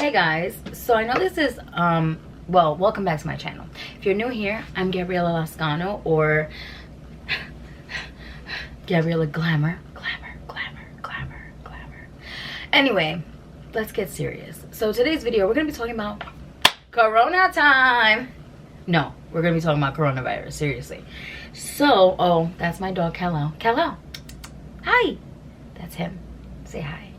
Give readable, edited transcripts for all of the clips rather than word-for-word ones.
Hey guys, so I know this is well, welcome back to my channel. If you're new here, I'm Gabriellaglamour, or Gabriellaglamour. Glamour. Anyway, let's get serious. So today's video, we're gonna be talking about Corona time. No, we're gonna be talking about coronavirus, seriously. So, oh, that's my dog, Callo. Hi. That's him. Say hi.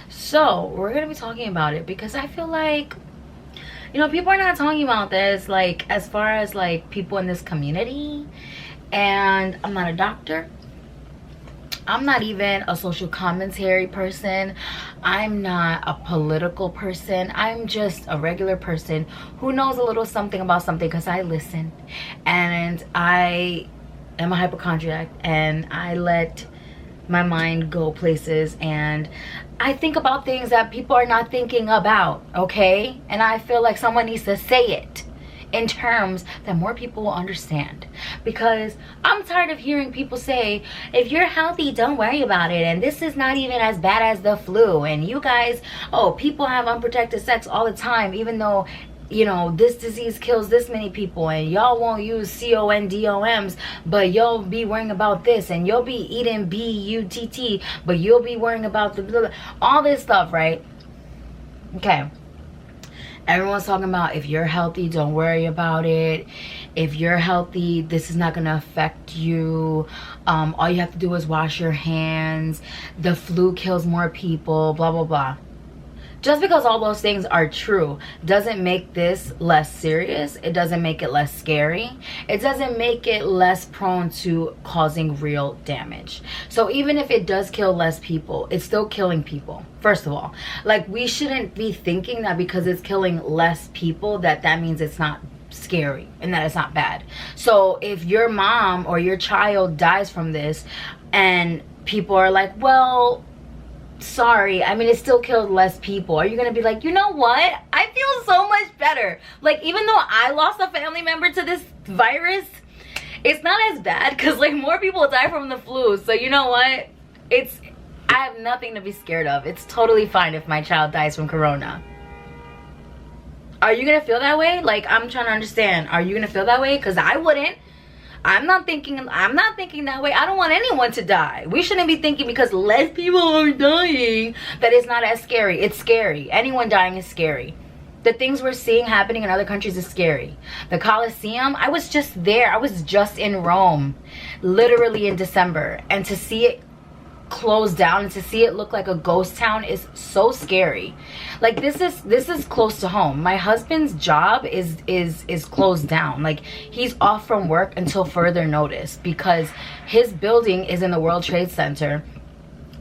So we're gonna be talking about it because I feel like, you know, people are not talking about this, like, as far as like people in this community. And I'm not a doctor, I'm not even a social commentary person, I'm not a political person, I'm just a regular person who knows a little something about something because I listen, and I am a hypochondriac, and I let my mind go places, and I think about things that people are not thinking about, okay? And I feel like someone needs to say it in terms that more people will understand, because I'm tired of hearing people say, if you're healthy, don't worry about it, and this is not even as bad as the flu, and you guys, oh, people have unprotected sex all the time, even though, you know, this disease kills this many people, and y'all won't use condoms, but you'll be worrying about this, and you'll be eating butt, but you'll be worrying about the blah, blah, all this stuff, right? Okay, everyone's talking about, if you're healthy, don't worry about it. If you're healthy, this is not going to affect you. All you have to do is wash your hands. The flu kills more people, blah blah blah. Just because all those things are true doesn't make this less serious. It doesn't make it less scary. It doesn't make it less prone to causing real damage. So even if it does kill less people, it's still killing people. First of all, like, we shouldn't be thinking that because it's killing less people that means it's not scary and that it's not bad. So if your mom or your child dies from this and people are like, well, sorry, I mean, it still killed less people, are you gonna be like, you know what, I feel so much better? Like, even though I lost a family member to this virus, it's not as bad because, like, more people die from the flu. So you know what, I have nothing to be scared of. It's totally fine if my child dies from corona. Are you gonna feel that way? Like, I'm trying to understand, are you gonna feel that way? Because I wouldn't. I'm not thinking that way. I don't want anyone to die. We shouldn't be thinking because less people are dying that it's not as scary. It's scary. Anyone dying is scary. The things we're seeing happening in other countries is scary. The Colosseum, I was just there. I was just in Rome, literally in December, and to see it closed down and to see it look like a ghost town is so scary. Like, this is close to home. My husband's job is closed down. Like, he's off from work until further notice because his building is in the World Trade Center,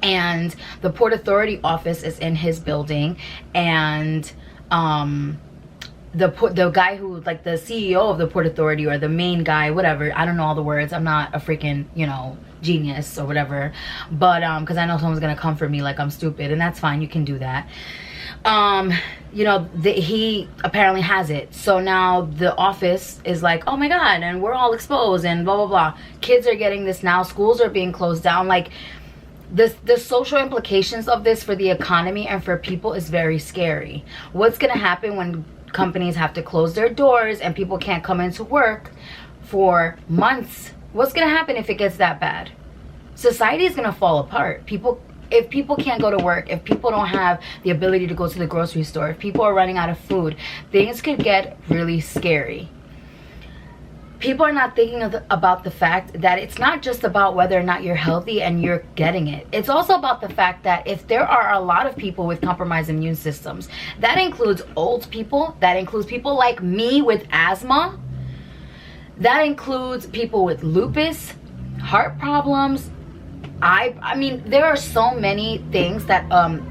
and the Port Authority office is in his building, and the guy who, like, the CEO of the Port Authority, or the main guy, whatever, I don't know all the words, I'm not a freaking, you know, genius or whatever, but because I know someone's gonna come for me like I'm stupid, and that's fine, you can do that. You know, he apparently has it, so now the office is like, oh my god, and we're all exposed and blah blah blah. Kids are getting this now, schools are being closed down. Like, the social implications of this for the economy and for people is very scary. What's gonna happen when companies have to close their doors and people can't come into work for months? What's gonna happen if it gets that bad? Society is gonna fall apart. If people can't go to work, if people don't have the ability to go to the grocery store, if people are running out of food, things could get really scary. People are not thinking about the fact that it's not just about whether or not you're healthy and you're getting it. It's also about the fact that if there are a lot of people with compromised immune systems, that includes old people, that includes people like me with asthma, that includes people with lupus, heart problems. I mean, there are so many things that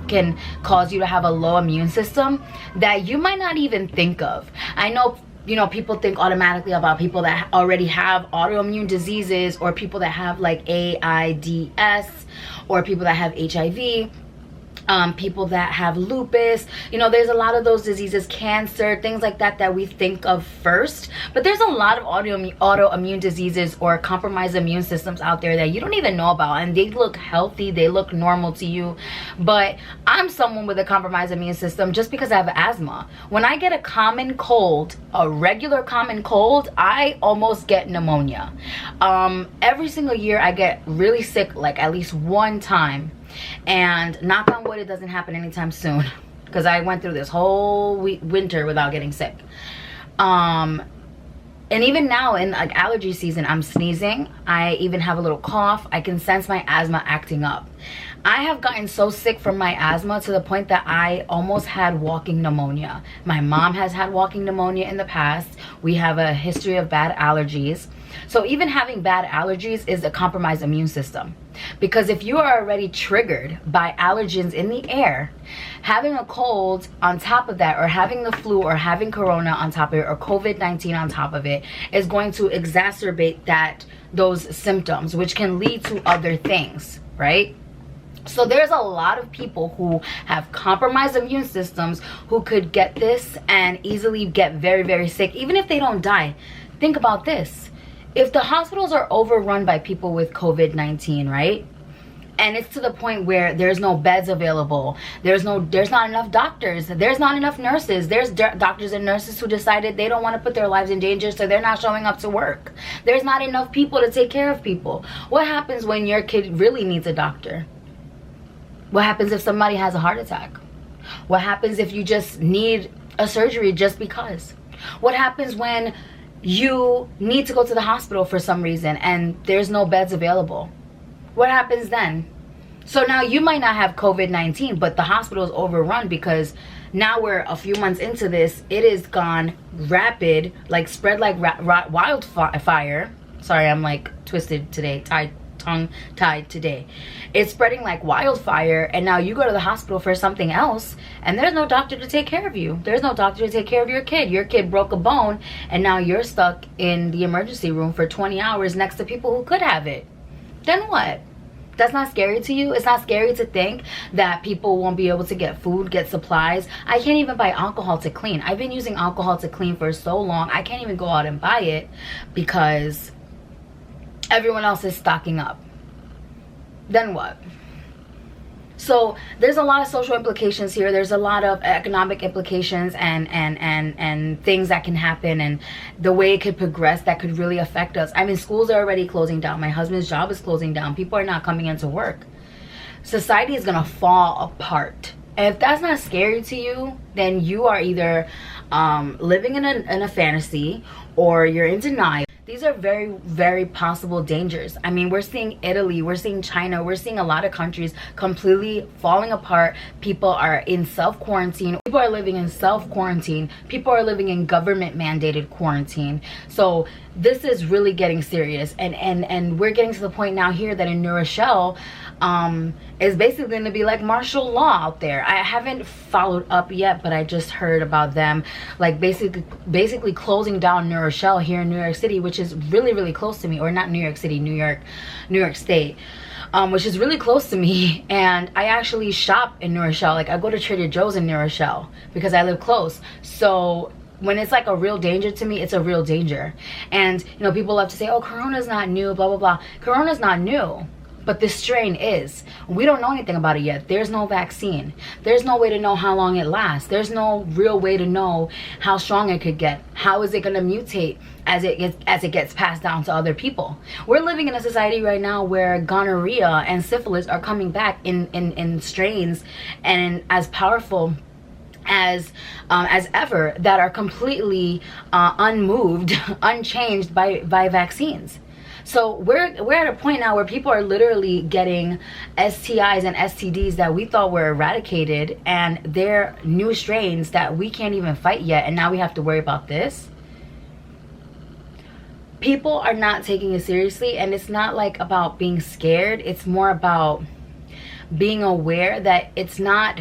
can cause you to have a low immune system that you might not even think of. I know, you know, people think automatically about people that already have autoimmune diseases, or people that have like AIDS, or people that have HIV. people that have lupus. You know, there's a lot of those diseases, cancer, things like that, that we think of first. But there's a lot of autoimmune diseases or compromised immune systems out there that you don't even know about, and they look healthy, they look normal to you. But I'm someone with a compromised immune system just because I have asthma. When I get a common cold, a regular common cold, I almost get pneumonia. Every single year I get really sick, like at least one time. And knock on wood, it doesn't happen anytime soon, because I went through this whole winter without getting sick. And even now in like allergy season, I'm sneezing, I even have a little cough, I can sense my asthma acting up. I have gotten so sick from my asthma to the point that I almost had walking pneumonia. My mom has had walking pneumonia in the past. We have a history of bad allergies. So even having bad allergies is a compromised immune system. Because if you are already triggered by allergens in the air, having a cold on top of that, or having the flu, or having corona on top of it, or COVID-19 on top of it, is going to exacerbate those symptoms, which can lead to other things, right? So there's a lot of people who have compromised immune systems who could get this and easily get very, very sick, even if they don't die. Think about this. If the hospitals are overrun by people with COVID-19, right? And it's to the point where there's no beds available, there's not enough doctors, there's not enough nurses, there's doctors and nurses who decided they don't want to put their lives in danger, so they're not showing up to work. There's not enough people to take care of people. What happens when your kid really needs a doctor? What happens if somebody has a heart attack? What happens if you just need a surgery just because? What happens when you need to go to the hospital for some reason and there's no beds available? What happens then? So now you might not have COVID-19, but the hospital is overrun because now we're a few months into this. It is gone rapid, like spread like wildfire. Sorry, I'm like twisted today, tongue-tied today. It's spreading like wildfire, and now you go to the hospital for something else and there's no doctor to take care of you. There's no doctor to take care of your kid. Your kid broke a bone and now you're stuck in the emergency room for 20 hours next to people who could have it. Then what? That's not scary to you? It's not scary to think that people won't be able to get food, get supplies. I can't even buy alcohol to clean. I've been using alcohol to clean for so long, I can't even go out and buy it because everyone else is stocking up. Then what? So there's a lot of social implications here. There's a lot of economic implications and things that can happen, and the way it could progress that could really affect us. I mean, schools are already closing down. My husband's job is closing down. People are not coming into work. Society is gonna fall apart. And if that's not scary to you, then you are either living in a fantasy, or you're in denial. These are very, very possible dangers. I mean, we're seeing Italy, we're seeing China, we're seeing a lot of countries completely falling apart. People are in self-quarantine. People are living in self-quarantine. People are living in government-mandated quarantine. So this is really getting serious. And we're getting to the point now here that in New Rochelle, is basically going to be like martial law out there. I haven't followed up yet, but I just heard about them like basically closing down New Rochelle here in New York City, which is really, really close to me. Or not New York City, New York State, which is really close to me. And I actually shop in New Rochelle. Like, I go to Trader Joe's in New Rochelle because I live close. So when it's like a real danger to me, it's a real danger. And you know, people love to say, oh, Corona's not new, blah blah blah. Corona's not new, but this strain is. We don't know anything about it yet. There's no vaccine. There's no way to know how long it lasts. There's no real way to know how strong it could get. How is it going to mutate as it gets passed down to other people? We're living in a society right now where gonorrhea and syphilis are coming back in strains and as powerful as ever, that are completely unmoved, unchanged by vaccines. So we're at a point now where people are literally getting STIs and STDs that we thought were eradicated, and they're new strains that we can't even fight yet, and now we have to worry about this. People are not taking it seriously, and it's not like about being scared. It's more about being aware that it's not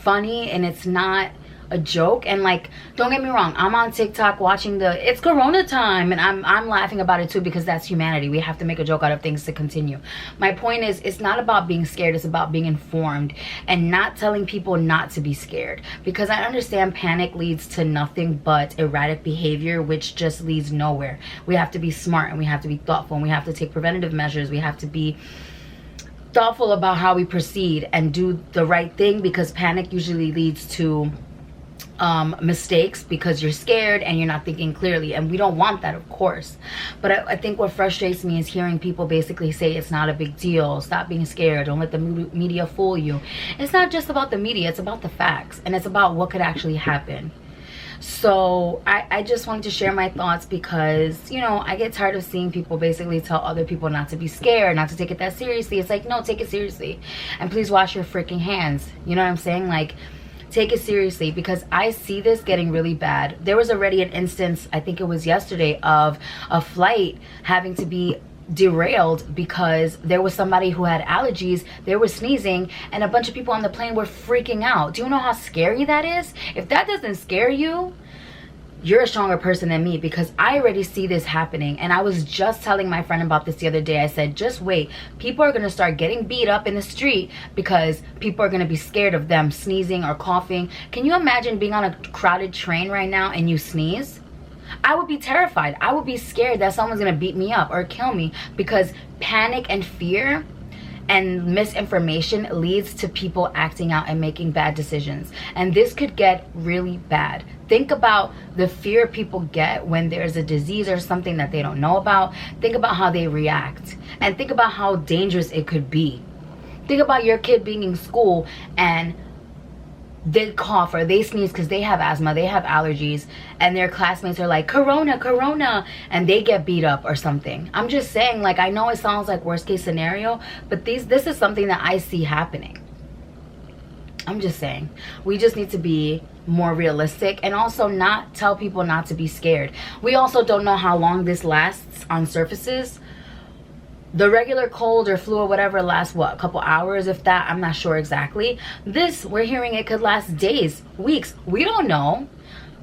funny and it's not a joke. And like, don't get me wrong, I'm on TikTok watching it's Corona time, and I'm laughing about it too, because that's humanity. We have to make a joke out of things to continue. My point is, it's not about being scared, it's about being informed and not telling people not to be scared, because I understand panic leads to nothing but erratic behavior, which just leads nowhere. We have to be smart, and we have to be thoughtful, and we have to take preventative measures. We have to be thoughtful about how we proceed and do the right thing, because panic usually leads to mistakes, because you're scared and you're not thinking clearly, and we don't want that, of course. But I think what frustrates me is hearing people basically say it's not a big deal, stop being scared, don't let the media fool you. It's not just about the media, it's about the facts, and it's about what could actually happen. So I just wanted to share my thoughts, because, you know, I get tired of seeing people basically tell other people not to be scared, not to take it that seriously. It's like, no, take it seriously, and please wash your freaking hands. You know what I'm saying? Like, take it seriously, because I see this getting really bad. There was already an instance, I think it was yesterday, of a flight having to be derailed because there was somebody who had allergies, they were sneezing, and a bunch of people on the plane were freaking out. Do you know how scary that is? If that doesn't scare you, you're a stronger person than me, because I already see this happening. And I was just telling my friend about this the other day. I said, just wait, people are going to start getting beat up in the street because people are going to be scared of them sneezing or coughing. Can you imagine being on a crowded train right now and you sneeze? I would be terrified. I would be scared that someone's going to beat me up or kill me, because panic and fear and misinformation leads to people acting out and making bad decisions. And this could get really bad. Think about the fear people get when there's a disease or something that they don't know about. Think about how they react, and think about how dangerous it could be. Think about your kid being in school and they cough or they sneeze because they have asthma, they have allergies, and their classmates are like, corona, corona, and they get beat up or something. I'm just saying, like, I know it sounds like worst case scenario, but this is something that I see happening. I'm just saying, we just need to be more realistic, and also not tell people not to be scared. We also don't know how long this lasts on surfaces. The regular cold or flu or whatever lasts, what, a couple hours, if that? I'm not sure exactly. This, we're hearing it could last days, weeks. We don't know.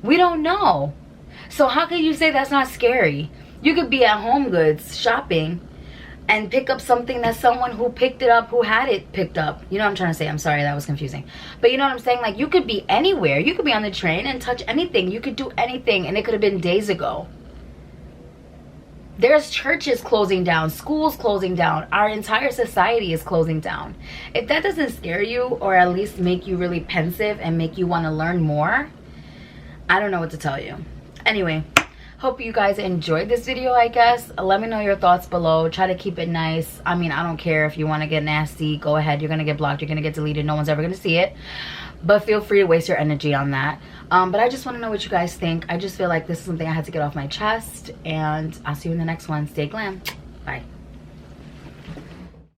We don't know. So how can you say that's not scary? You could be at Home Goods shopping and pick up something that someone who picked it up, who had it picked up. You know what I'm trying to say? I'm sorry, that was confusing. But you know what I'm saying? Like, you could be anywhere. You could be on the train and touch anything. You could do anything, and it could have been days ago. There's churches closing down, schools closing down, our entire society is closing down. If that doesn't scare you, or at least make you really pensive and make you want to learn more, I don't know what to tell you. Anyway, hope you guys enjoyed this video, I guess. Let me know your thoughts below. Try to keep it nice. I mean, I don't care if you want to get nasty, go ahead. You're going to get blocked, you're going to get deleted, no one's ever going to see it. But feel free to waste your energy on that. But I just want to know what you guys think. I just feel like this is something I had to get off my chest. And I'll see you in the next one. Stay glam. Bye.